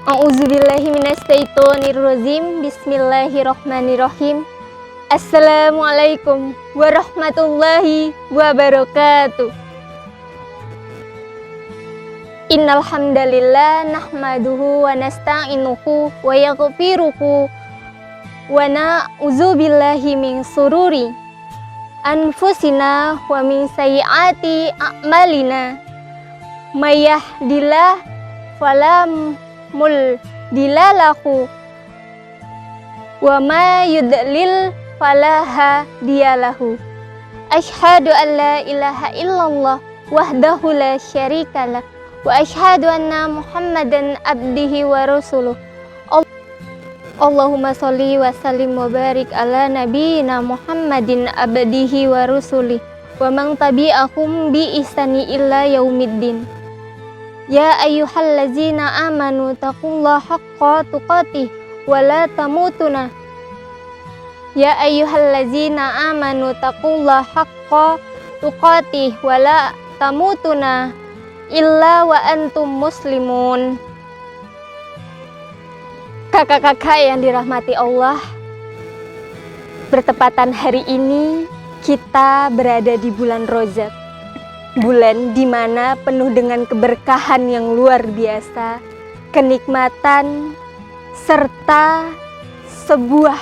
A'udzubillahi minasyaitonirrajim. Bismillahirrahmanirrahim. Assalamualaikum warahmatullahi wabarakatuh. Innal hamdalillah nahmaduhu wa nasta'inuhu wa yaghfiruhu wa na'udzubillahi min sururi anfusina wa min sayyiati a'malina. May yahdihillahu fala mudilla lahu wa ma yudlil fala hadiya lahu. Asyhadu an la ilaha illallah wahdahu la syarikalah wa asyhadu anna Muhammadan abdihi wa rasuluh. Allahumma sholli wa sallim wa barik ala nabiyyina Muhammadin abdihi wa rasulih wa man tabi'ahum bi ihsani illa yaumiddin. Ya ayyuhallazina amanu taqullaha haqqa tuqatih wa la tamutunna. Ya ayyuhallazina amanu taqullaha haqqa tuqatih wa la tamutunna illa wa antum muslimun. Kakak-kakak yang dirahmati Allah, bertepatan hari ini kita berada di bulan Rajab. Bulan di mana penuh dengan keberkahan yang luar biasa, kenikmatan, serta sebuah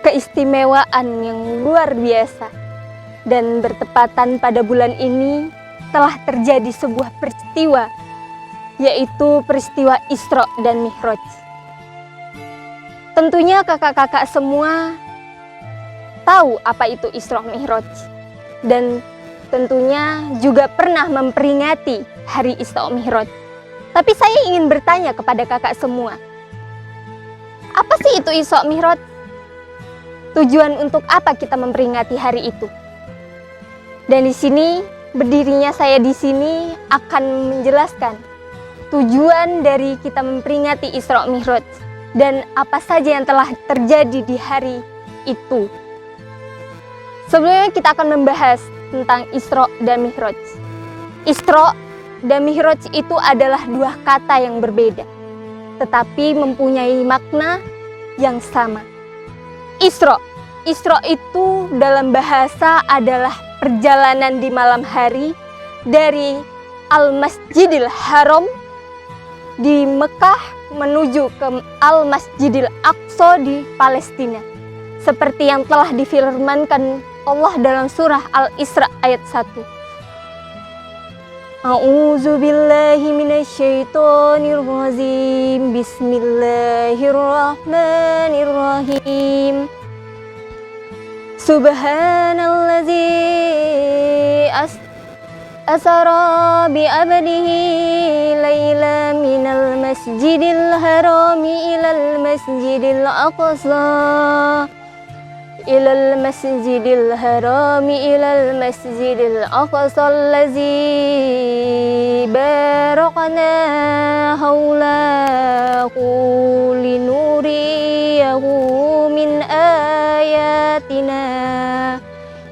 keistimewaan yang luar biasa. Dan bertepatan pada bulan ini telah terjadi sebuah peristiwa, yaitu peristiwa Isra dan Mi'raj. Tentunya kakak-kakak semua tahu apa itu Isra Mi'raj, dan tentunya juga pernah memperingati hari Isra Mi'raj. Tapi saya ingin bertanya kepada kakak semua, apa sih itu Isra Mi'raj? Tujuan untuk apa kita memperingati hari itu? Dan di sini, berdirinya saya di sini akan menjelaskan tujuan dari kita memperingati Isra Mi'raj dan apa saja yang telah terjadi di hari itu. Sebelumnya kita akan membahas tentang Isra dan Mi'raj. Isra dan Mi'raj itu adalah dua kata yang berbeda, tetapi mempunyai makna yang sama. Isra itu dalam bahasa adalah perjalanan di malam hari dari Al-Masjidil Haram di Mekah menuju ke Al-Masjidil Aqsa di Palestina, seperti yang telah difirmankan Allah dalam surah Al-Isra ayat 1. A'udzubillahi minasyaitonirrajim. Bismillahirrahmanirrahim. Subhanallazi asara bi abdihi laila minal masjidil harami ilal masjidil aqsa ilal masjidil harami ilal masjidil aqsa allazi barakna haulahu linuriyahu min ayatina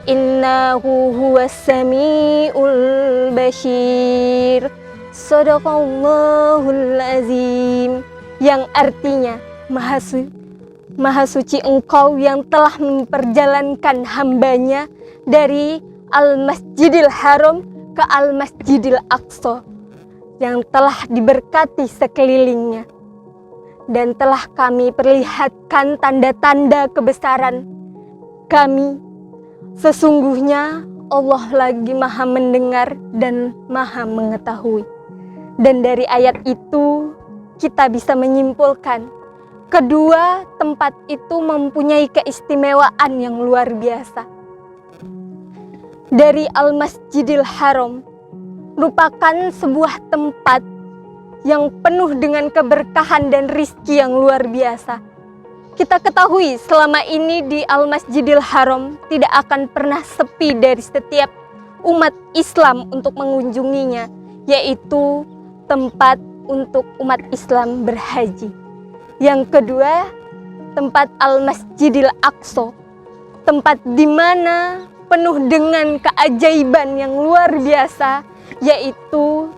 innahu huwas samiul bashir. Shadaqallahul azim, yang artinya Maha suci Engkau yang telah memperjalankan hambanya dari Al-Masjidil Haram ke Al-Masjidil Aqsa, yang telah diberkati sekelilingnya, dan telah kami perlihatkan tanda-tanda kebesaran kami. Sesungguhnya Allah lagi Maha mendengar dan Maha mengetahui. Dan dari ayat itu kita bisa menyimpulkan kedua tempat itu mempunyai keistimewaan yang luar biasa. Dari Al-Masjidil Haram merupakan sebuah tempat yang penuh dengan keberkahan dan rizki yang luar biasa. Kita ketahui selama ini di Al-Masjidil Haram tidak akan pernah sepi dari setiap umat Islam untuk mengunjunginya, yaitu tempat untuk umat Islam berhaji. Yang kedua, tempat Al-Masjidil Aqsa, tempat di mana penuh dengan keajaiban yang luar biasa, yaitu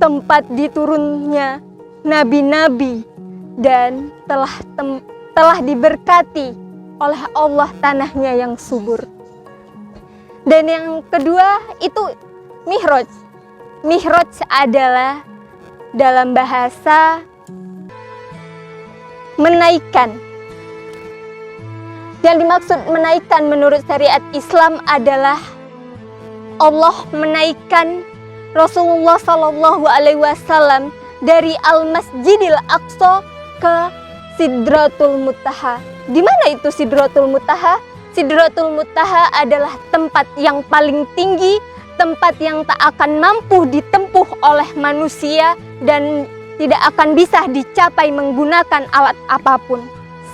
tempat diturunnya nabi-nabi dan telah diberkati oleh Allah tanahnya yang subur. Dan yang kedua itu Mi'raj. Mi'raj adalah dalam bahasa menaikkan. Yang dimaksud menaikkan menurut syariat Islam adalah Allah menaikkan Rasulullah Shallallahu Alaihi Wasallam dari Al-Masjidil Aqsa ke Sidratul Muntaha. Di mana itu Sidratul Muntaha? Sidratul Muntaha adalah tempat yang paling tinggi, tempat yang tak akan mampu ditempuh oleh manusia dan tidak akan bisa dicapai menggunakan alat apapun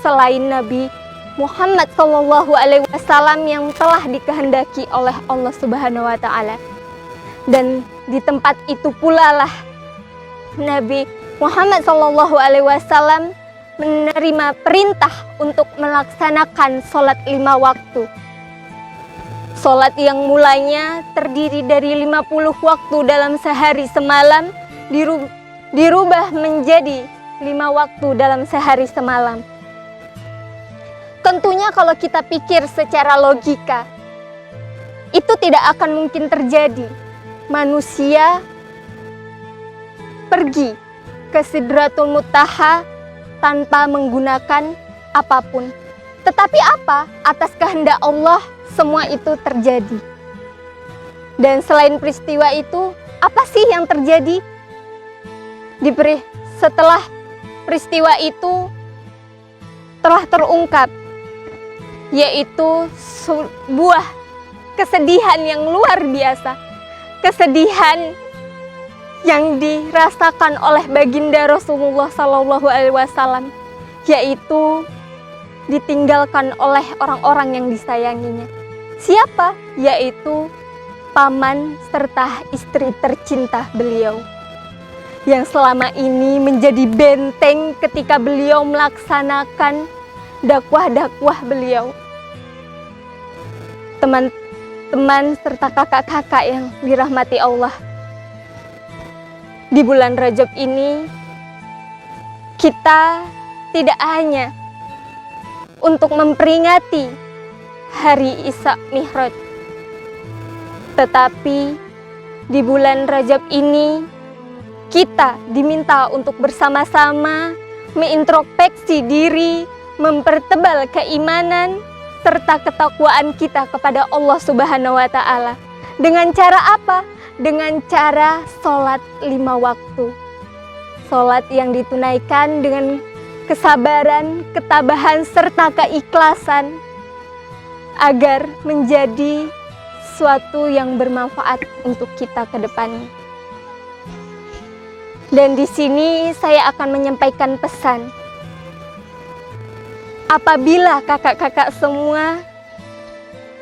selain Nabi Muhammad Shallallahu Alaihi Wasallam yang telah dikehendaki oleh Allah Subhanahu Wa Taala. Dan di tempat itu pula lah Nabi Muhammad Shallallahu Alaihi Wasallam menerima perintah untuk melaksanakan sholat 5 waktu. Sholat yang mulanya terdiri dari 50 waktu dalam sehari semalam dirubah menjadi 5 waktu dalam sehari semalam. Tentunya kalau kita pikir secara logika, itu tidak akan mungkin terjadi. Manusia pergi ke Sidratul Muntaha tanpa menggunakan apapun. Tetapi apa? Atas kehendak Allah semua itu terjadi. Dan selain peristiwa itu, apa sih yang terjadi? Setelah peristiwa itu telah terungkap, yaitu sebuah kesedihan yang luar biasa. Kesedihan yang dirasakan oleh baginda Rasulullah Sallallahu Alaihi Wasallam, yaitu ditinggalkan oleh orang-orang yang disayanginya. Siapa? Yaitu paman serta istri tercinta beliau, yang selama ini menjadi benteng ketika beliau melaksanakan dakwah-dakwah beliau. Teman-teman serta kakak-kakak yang dirahmati Allah, di bulan Rajab ini kita tidak hanya untuk memperingati hari Isra Mi'raj, tetapi di bulan Rajab ini kita diminta untuk bersama-sama mengintrospeksi diri, mempertebal keimanan serta ketakwaan kita kepada Allah Subhanahu wa Ta'ala. Dengan cara apa? Dengan cara sholat 5 waktu. Sholat yang ditunaikan dengan kesabaran, ketabahan, serta keikhlasan agar menjadi suatu yang bermanfaat untuk kita ke depannya. Dan di sini saya akan menyampaikan pesan. Apabila kakak-kakak semua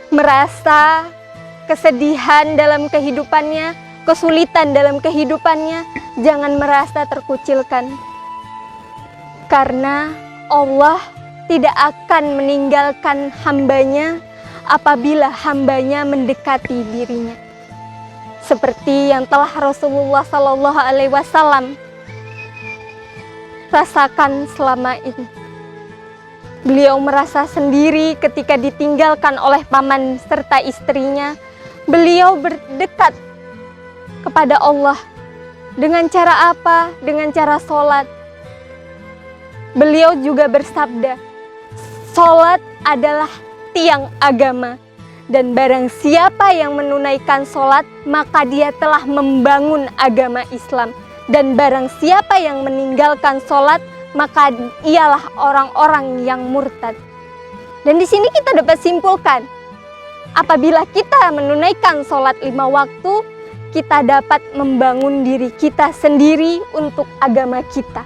merasa kesedihan dalam kehidupannya, kesulitan dalam kehidupannya, jangan merasa terkucilkan. Karena Allah tidak akan meninggalkan hambanya apabila hambanya mendekati dirinya. Seperti yang telah Rasulullah Sallallahu Alaihi Wasallam rasakan selama ini. Beliau merasa sendiri ketika ditinggalkan oleh paman serta istrinya. Beliau berdekat kepada Allah. Dengan cara apa? Dengan cara sholat. Beliau juga bersabda, sholat adalah tiang agama. Dan barang siapa yang menunaikan sholat, maka dia telah membangun agama Islam. Dan barang siapa yang meninggalkan sholat, maka ialah orang-orang yang murtad. Dan di sini kita dapat simpulkan, apabila kita menunaikan sholat 5 waktu, kita dapat membangun diri kita sendiri untuk agama kita.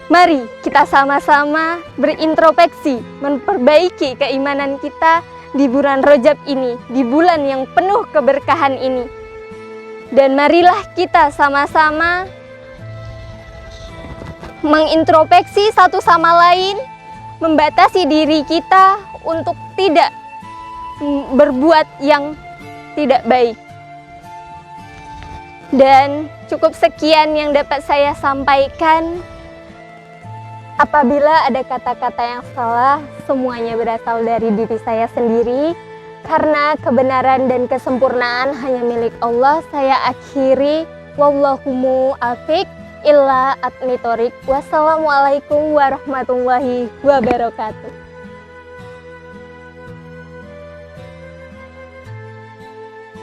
Mari kita sama-sama berintrospeksi, memperbaiki keimanan kita di bulan Rajab ini, di bulan yang penuh keberkahan ini. Dan marilah kita sama-sama mengintrospeksi satu sama lain, membatasi diri kita untuk tidak berbuat yang tidak baik. Dan cukup sekian yang dapat saya sampaikan. Apabila ada kata-kata yang salah, semuanya berasal dari diri saya sendiri. Karena kebenaran dan kesempurnaan hanya milik Allah, saya akhiri. Wallahu muwaffiq illa aqwamit thoriq. Wassalamualaikum warahmatullahi wabarakatuh.